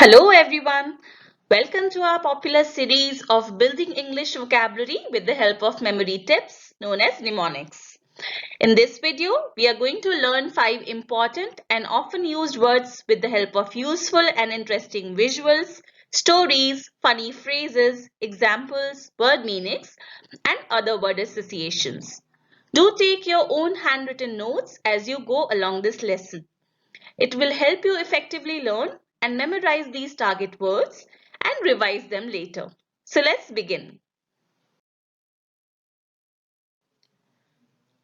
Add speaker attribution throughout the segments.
Speaker 1: Hello everyone. Welcome to our popular series of building English vocabulary with the help of memory tips known as mnemonics. In this video, we are going to learn 5 important and often used words with the help of useful and interesting visuals, stories, funny phrases, examples, word meanings, and other word associations. Do take your own handwritten notes as you go along this lesson. It will help you effectively learn and memorize these target words and revise them later. So let's begin.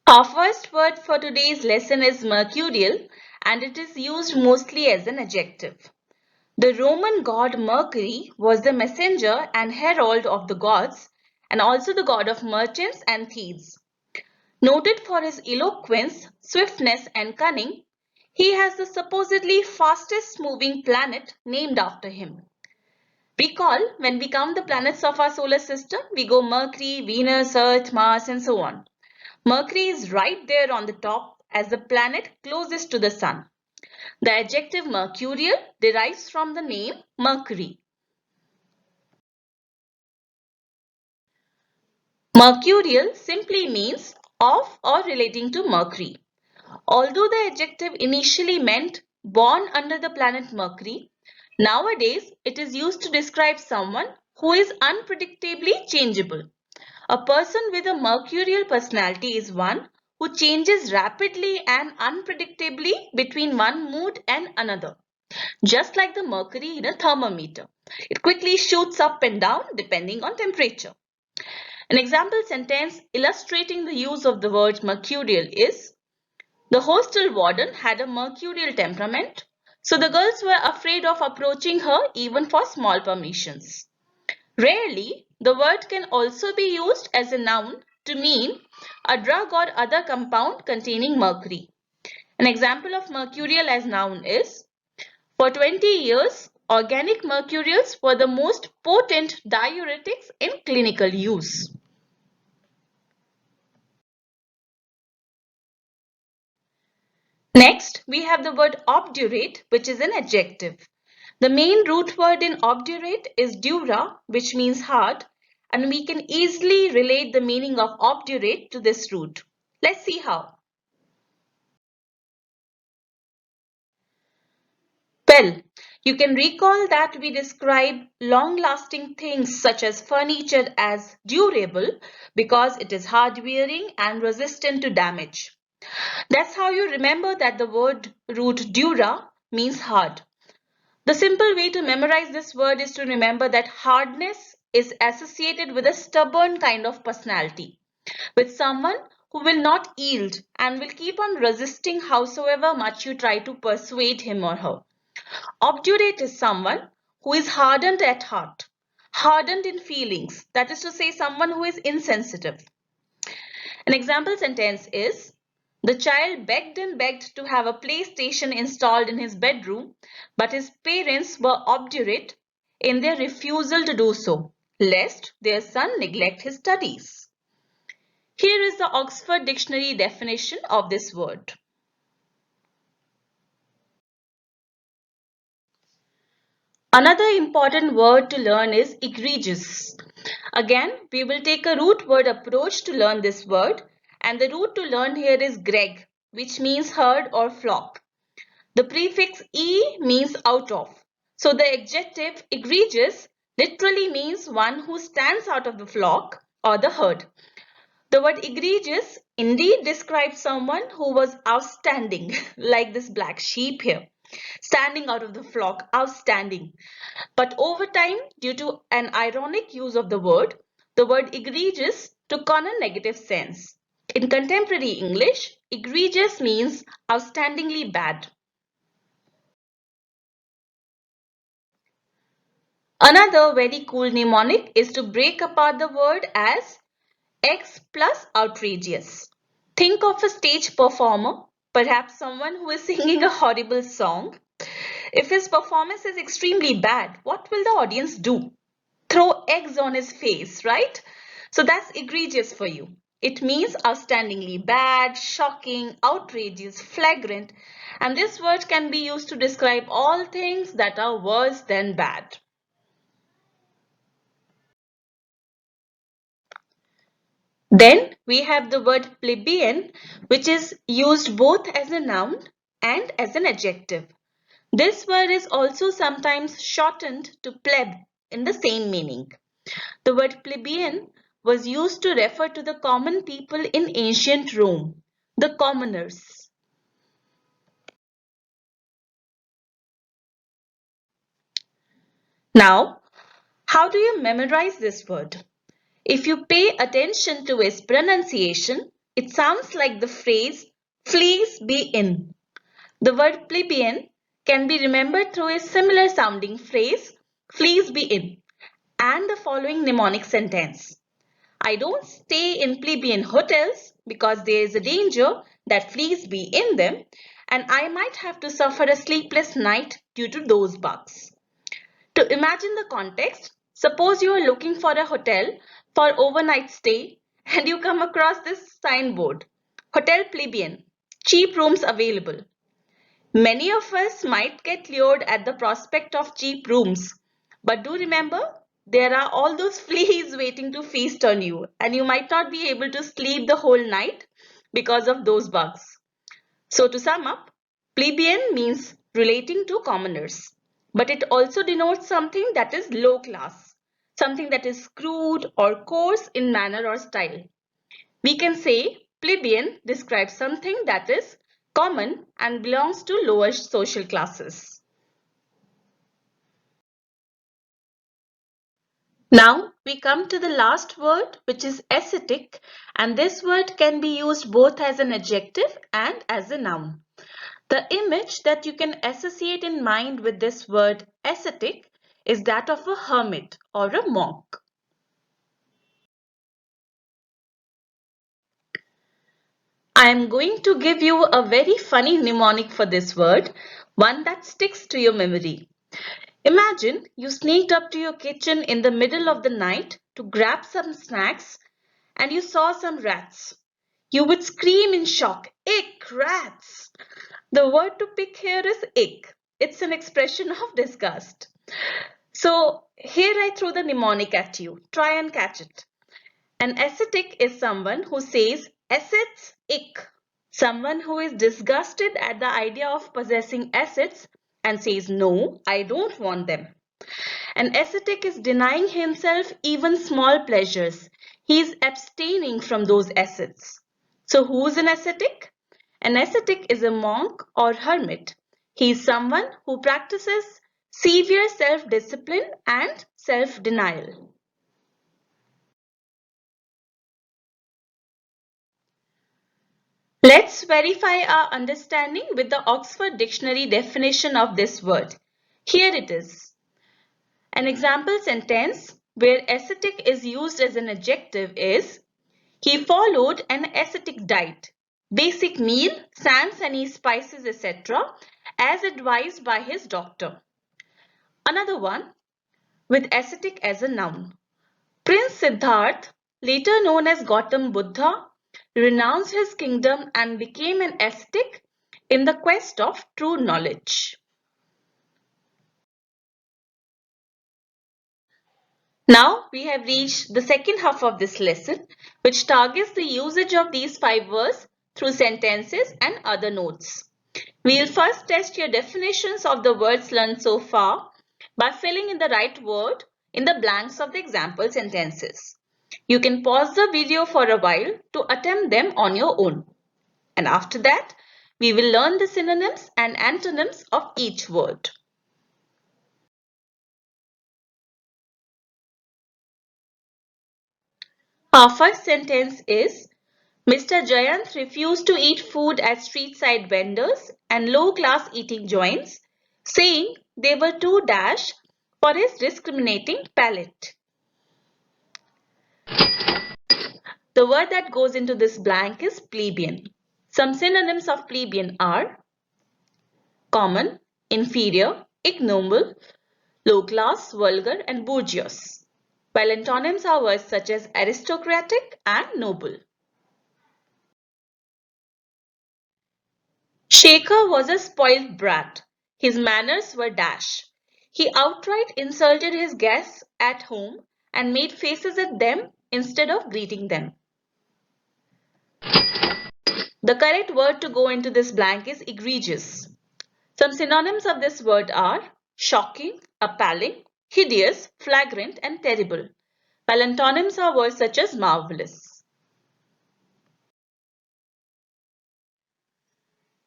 Speaker 1: Our first word for today's lesson is mercurial, and it is used mostly as an adjective. The Roman god Mercury was the messenger and herald of the gods and also the god of merchants and thieves. Noted for his eloquence, swiftness and cunning, he has the supposedly fastest moving planet named after him. Recall, when we count the planets of our solar system, we go Mercury, Venus, Earth, Mars and so on. Mercury is right there on the top as the planet closest to the Sun. The adjective mercurial derives from the name Mercury. Mercurial simply means of or relating to Mercury. Although the adjective initially meant born under the planet Mercury, nowadays it is used to describe someone who is unpredictably changeable. A person with a mercurial personality is one who changes rapidly and unpredictably between one mood and another. Just like the mercury in a thermometer, it quickly shoots up and down depending on temperature. An example sentence illustrating the use of the word mercurial is: the hostel warden had a mercurial temperament, so the girls were afraid of approaching her even for small permissions. Rarely, the word can also be used as a noun to mean a drug or other compound containing mercury. An example of mercurial as noun is: for 20 years, organic mercurials were the most potent diuretics in clinical use. Next, we have the word obdurate, which is an adjective. The main root word in obdurate is dura, which means hard, and we can easily relate the meaning of obdurate to this root. Let's see how. Well, you can recall that we describe long-lasting things such as furniture as durable because it is hard-wearing and resistant to damage. That's how you remember that the word root dura means hard. The simple way to memorize this word is to remember that hardness is associated with a stubborn kind of personality, with someone who will not yield and will keep on resisting howsoever much you try to persuade him or her. Obdurate is someone who is hardened at heart, hardened in feelings, that is to say, someone who is insensitive. An example sentence is: the child begged and begged to have a PlayStation installed in his bedroom, but his parents were obdurate in their refusal to do so, lest their son neglect his studies. Here is the Oxford Dictionary definition of this word. Another important word to learn is egregious. Again, we will take a root word approach to learn this word, and the root to learn here is greg, which means herd or flock. The prefix e means out of. So the adjective egregious literally means one who stands out of the flock or the herd. The word egregious indeed describes someone who was outstanding, like this black sheep here, standing out of the flock, outstanding. But over time, due to an ironic use of the word egregious took on a negative sense. In contemporary English, egregious means outstandingly bad. Another very cool mnemonic is to break apart the word as X plus outrageous. Think of a stage performer, perhaps someone who is singing a horrible song. If his performance is extremely bad, what will the audience do? Throw eggs on his face, right? So that's egregious for you. It means outstandingly bad, shocking, outrageous, flagrant, and this word can be used to describe all things that are worse than bad. Then we have the word plebeian, which is used both as a noun and as an adjective. This word is also sometimes shortened to pleb in the same meaning. The word plebeian was used to refer to the common people in ancient Rome, the commoners. Now, how do you memorize this word? If you pay attention to its pronunciation, it sounds like the phrase, "Fleas be in." The word plebeian can be remembered through a similar sounding phrase, "Fleas be in," and the following mnemonic sentence. I don't stay in plebeian hotels because there is a danger that fleas be in them, and I might have to suffer a sleepless night due to those bugs. To imagine the context, suppose you are looking for a hotel for overnight stay and you come across this signboard, Hotel Plebeian, cheap rooms available. Many of us might get lured at the prospect of cheap rooms, but do remember, there are all those fleas waiting to feast on you, and you might not be able to sleep the whole night because of those bugs. So to sum up, plebeian means relating to commoners, but it also denotes something that is low class, something that is crude or coarse in manner or style. We can say plebeian describes something that is common and belongs to lower social classes. Now we come to the last word, which is ascetic, and this word can be used both as an adjective and as a noun. The image that you can associate in mind with this word ascetic is that of a hermit or a monk. I am going to give you a very funny mnemonic for this word, one that sticks to your memory. Imagine you sneaked up to your kitchen in the middle of the night to grab some snacks and you saw some rats. You would scream in shock, "Ick, rats!" The word to pick here is ick. It's an expression of disgust. So here I throw the mnemonic at you. Try and catch it. An ascetic is someone who says assets ick. Someone who is disgusted at the idea of possessing assets and says no, I don't want them. An ascetic is denying himself even small pleasures. He is abstaining from those assets. So who's an ascetic? An ascetic is a monk or hermit. He is someone who practices severe self-discipline and self-denial. Let's verify our understanding with the Oxford Dictionary definition of this word. Here it is. An example sentence where ascetic is used as an adjective is: he followed an ascetic diet, basic meal, sans any spices, etc., as advised by his doctor. Another one with ascetic as a noun. Prince Siddharth, later known as Gautam Buddha, renounced his kingdom and became an ascetic in the quest of true knowledge. Now we have reached the second half of this lesson, which targets the usage of these 5 words through sentences and other notes. We will first test your definitions of the words learned so far by filling in the right word in the blanks of the example sentences. You can pause the video for a while to attempt them on your own. And after that, we will learn the synonyms and antonyms of each word. Our first sentence is: Mr. Jayanth refused to eat food at street side vendors and low-class eating joints, saying they were too dash for his discriminating palate. The word that goes into this blank is plebeian. Some synonyms of plebeian are common, inferior, ignoble, low-class, vulgar, and bourgeois, while antonyms are words such as aristocratic and noble. Shaker was a spoiled brat. His manners were dash. He outright insulted his guests at home and made faces at them instead of greeting them. The correct word to go into this blank is egregious. Some synonyms of this word are shocking, appalling, hideous, flagrant, and terrible, while antonyms are words such as marvelous.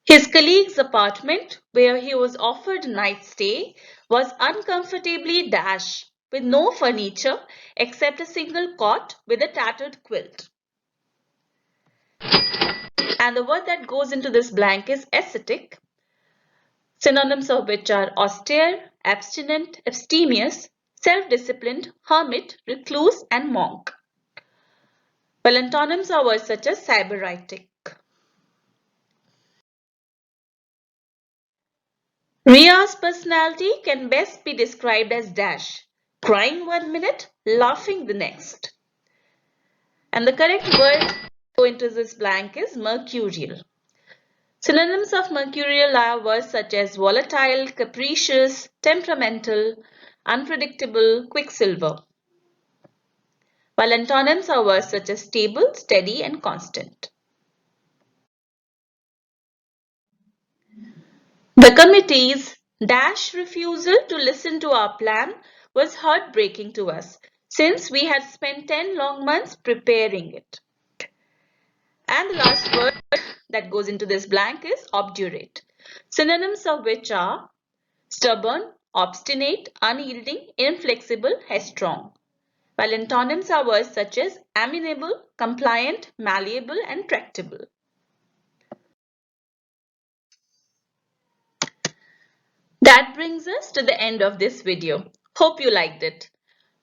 Speaker 1: His colleague's apartment, where he was offered a night's stay, was uncomfortably dash, with no furniture except a single cot with a tattered quilt. And the word that goes into this blank is ascetic, synonyms of which are austere, abstinent, abstemious, self-disciplined, hermit, recluse, and monk. While antonyms are words such as sybaritic. Ria's personality can best be described as dash, crying 1 minute, laughing the next. And the correct word to go into this blank is mercurial. Synonyms of mercurial are words such as volatile, capricious, temperamental, unpredictable, quicksilver. While antonyms are words such as stable, steady, and constant. The committee's dash refusal to listen to our plan was heartbreaking to us since we had spent 10 long months preparing it. And the last word that goes into this blank is obdurate, synonyms of which are stubborn, obstinate, unyielding, inflexible, headstrong. While antonyms are words such as amenable, compliant, malleable, and tractable. That brings us to the end of this video. Hope you liked it.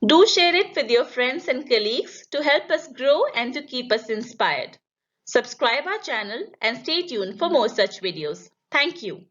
Speaker 1: Do share it with your friends and colleagues to help us grow and to keep us inspired. Subscribe our channel and stay tuned for more such videos. Thank you.